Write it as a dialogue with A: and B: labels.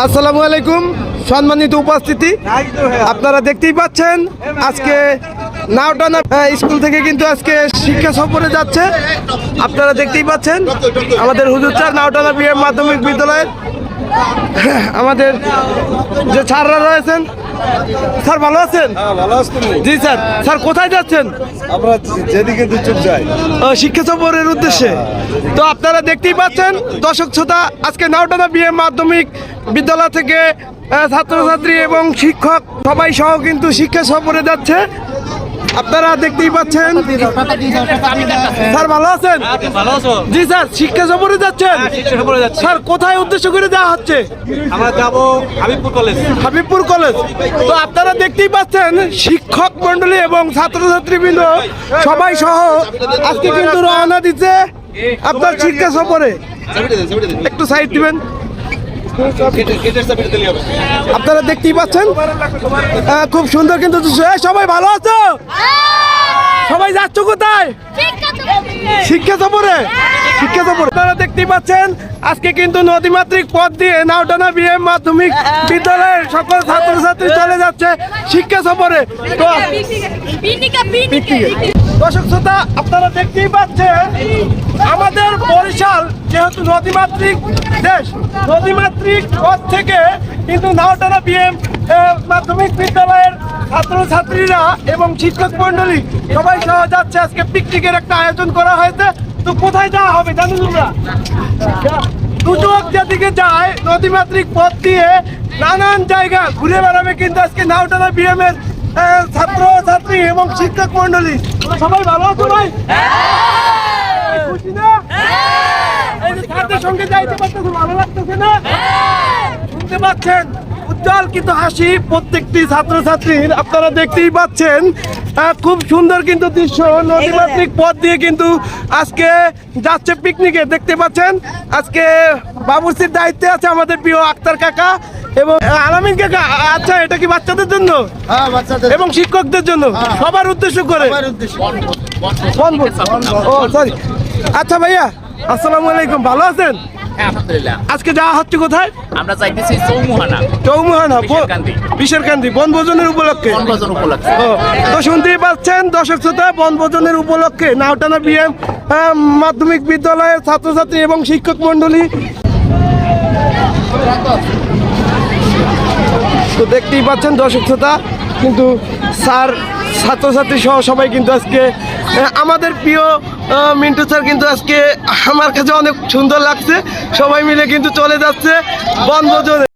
A: আসসালামু আলাইকুম সম্মানিত উপস্থিতি, আপনারা দেখতেই পাচ্ছেন আজকে নাওটানা স্কুল থেকে কিন্তু আজকে শিক্ষা সফরে যাচ্ছে। আপনারা দেখতেই পাচ্ছেন আমাদের হুজুরচার নাওটানা বিএম মাধ্যমিক বিদ্যালয়ের আমাদের যে স্যাররা রয়েছেন। স্যার ভালো আছেন? জি স্যার। স্যার কোথায় যাচ্ছেন?
B: আমরা যেদিকে দু চোখ যাই
A: শিক্ষা সফরের উদ্দেশ্যে। তো আপনারা দেখতেই পাচ্ছেন দর্শক শ্রোতা, আজকে নাওটানা বিএম মাধ্যমিক বিদ্যালয় থেকে ছাত্রছাত্রী এবং শিক্ষক সবাই সহ কিন্তু শিক্ষা সফরে যাচ্ছে। আপনারা দেখতেই পাচ্ছেন। স্যার ভালো আছেন? জি স্যার। শিক্ষা সফরে যাচ্ছেন? স্যার কোথায় উদ্দেশ্য করে যাওয়া হচ্ছে?
B: আমরা যাব হাবিবপুর কলেজ।
A: হাবিবপুর কলেজ। তো আপনারা দেখতেই পাচ্ছেন শিক্ষক মন্ডলী এবং ছাত্রছাত্রীবৃন্দ সবাই সহ আজকে কিন্তু রওনা দিচ্ছে আপনার শিক্ষা সফরে। একটু সাইড দিবেন। আপনারা দেখতেই পাচ্ছেন খুব সুন্দর কিন্তু সবাই ভালো আছো? সবাই যাচ্ছ কোথায়? শিক্ষা সফরে। শিক্ষা সফরে আপনারা দেখতেই পাচ্ছেন আজকে কিন্তু নদীমাতৃক পথ দিয়ে নাওটানা বিএম মাধ্যমিক বিদ্যালয়ের সকল ছাত্রছাত্রী চলে যাচ্ছে শিক্ষা সফরে। তো দর্শক শ্রোতা, আপনারা দেখতেই পাচ্ছেন আমাদের বরিশাল যেহেতু নদীমাতৃক দেশ, নদীমাতৃক পথ থেকে কিন্তু নাওটানা বিএম মাধ্যমিক বিদ্যালয়ের ছাত্রছাত্রীরা এবং শিক্ষক মন্ডলী সবাই সহ যাচ্ছে। আজকে পিকনিকের একটা আয়োজন করা হয়েছে। তো কোথায় যাওয়া হবে জানেন তোমরা? দুচোখ যেদিকে যায় নদীমাতৃক পথ দিয়ে নানান জায়গা ঘুরে বেড়াবে কিন্তু আজকে নাওটানা বিএম এর ছাত্র ছাত্রী এবং শিক্ষক মন্ডলী। সবাই ভালো আছো ভাই? খুশি না? এই যে ছাত্রের সঙ্গে যাইতে পারতেছে, ভালো লাগতেছে না? শুনতে পাচ্ছেন উজ্জ্বল কিন্তু হাসি প্রত্যেকটি ছাত্রছাত্রীর। আপনারা দেখতেই পাচ্ছেন খুব সুন্দর কিন্তু দৃশ্য। নদীমাতৃক পথ দিয়ে কিন্তু আজকে যাচ্ছে পিকনিকে। দেখতে পাচ্ছেন আজকে বাবুর্চির দায়িত্বে আছে আমাদের প্রিয় আক্তার কাকা এবং আলামিন কাকা। আচ্ছা, এটা কি বাচ্চাদের জন্য এবং শিক্ষকদের জন্য সবার উদ্দেশ্য করে? ও সরি। আচ্ছা ভাইয়া, আসসালামু আলাইকুম, ভালো আছেন? আজকে যাওয়া হচ্ছে কোথায়?
C: আমরা চাইতেছি চৌমুহানা
A: বিশেরকান্দি বনভোজনের উপলক্ষে। তো শুনতেই পাচ্ছেন দর্শক শ্রোতা, বনভোজনের উপলক্ষে নাওটানা বিএম মাধ্যমিক বিদ্যালয়ের ছাত্রছাত্রী এবং শিক্ষক মন্ডলী। তো দেখতেই পাচ্ছেন দর্শক শ্রোতা, কিন্তু স্যার ছাত্রছাত্রী সহ সবাই কিন্তু আজকে আমাদের প্রিয় মিন্টু স্যার কিন্তু আজকে আমার কাছে অনেক সুন্দর লাগছে। সবাই মিলে কিন্তু চলে যাচ্ছে বনভোজনে।